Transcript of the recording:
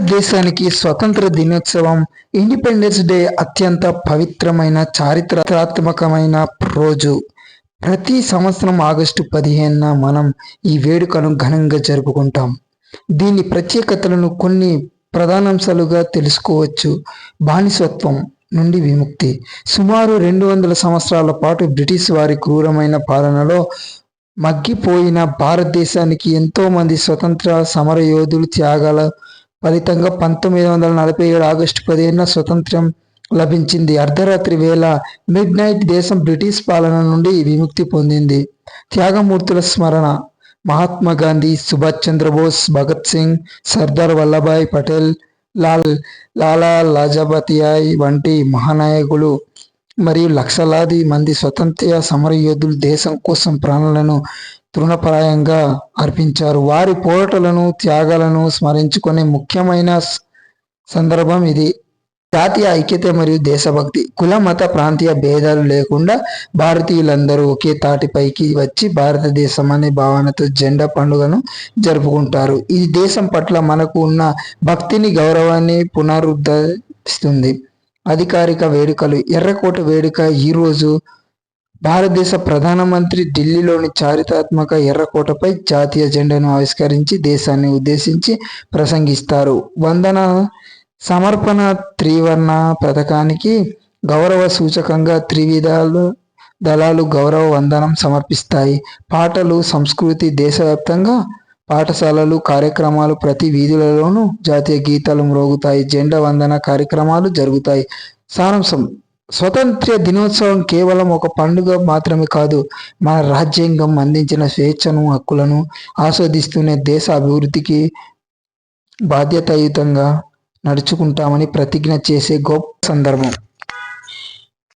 భారతదేశానికి స్వతంత్ర దినోత్సవం ఇండిపెండెన్స్ డే అత్యంత పవిత్రమైన చారిత్రాత్మకమైన రోజు. ప్రతి సంవత్సరం ఆగస్టు 15న మనం ఈ వేడుకను ఘనంగా జరుపుకుంటాం. దీని ప్రత్యేకతలను కొన్ని ప్రధానాంశాలుగా తెలుసుకోవచ్చు. బానిసత్వం నుండి విముక్తి. సుమారు 200 సంవత్సరాల పాటు బ్రిటిష్ వారి క్రూరమైన పాలనలో మగ్గిపోయిన భారతదేశానికి ఎంతో మంది స్వతంత్ర సమరయోధులు త్యాగాల ఫలితంగా 1947 ఆగస్టు 15న స్వతంత్రం లభించింది. అర్ధరాత్రి వేళ మిడ్ నైట్ దేశం బ్రిటిష్ పాలన నుండి విముక్తి పొందింది. త్యాగమూర్తుల స్మరణ. మహాత్మా గాంధీ, సుభాష్ చంద్రబోస్, భగత్ సింగ్, సర్దార్ వల్లభాయ్ పటేల్, లాలా లజపతిరాయ్ వంటి మహానాయకులు మరియు లక్షలాది మంది స్వతంత్ర సమరయోధులు దేశం కోసం ప్రాణాలను తృణప్రాయంగా అర్పించారు. వారి పోరాటాలను, త్యాగాలను స్మరించుకునే ముఖ్యమైన సందర్భం ఇది. జాతీయ ఐక్యత మరియు దేశభక్తి. కుల, మత, ప్రాంతీయ భేదాలు లేకుండా భారతీయులందరూ ఒకే తాటిపైకి వచ్చి భారతదేశం అనే భావనతో జెండా పండుగను జరుపుకుంటారు. ఇది దేశం పట్ల మనకు ఉన్న భక్తిని, గౌరవాన్ని పునరుద్ధరిస్తుంది. అధికారిక వేడుకలు. ఎర్రకోట వేడుక. ఈరోజు భారతదేశ ప్రధానమంత్రి ఢిల్లీలోని చారిత్రాత్మక ఎర్రకోటపై జాతీయ జెండాను ఆవిష్కరించి దేశాన్ని ఉద్దేశించి ప్రసంగిస్తారు. వందన సమర్పణ. త్రివర్ణ పథకానికి గౌరవ సూచకంగా త్రివిధ దళాలు గౌరవ వందనం సమర్పిస్తాయి. పాటలు, సంస్కృతి. దేశవ్యాప్తంగా పాఠశాలలు, కార్యక్రమాలు, ప్రతి వీధులలోనూ జాతీయ గీతాలు మ్రోగుతాయి. జెండా వందన కార్యక్రమాలు జరుగుతాయి. సారాంశం. స్వతంత్ర దినోత్సవం కేవలం ఒక పండుగ మాత్రమే కాదు, మన రాజ్యాంగం అందించిన స్వేచ్ఛను, హక్కులను ఆస్వాదిస్తూనే దేశ అభివృద్ధికి బాధ్యతాయుతంగా నడుచుకుంటామని ప్రతిజ్ఞ చేసే గొప్ప సందర్భం.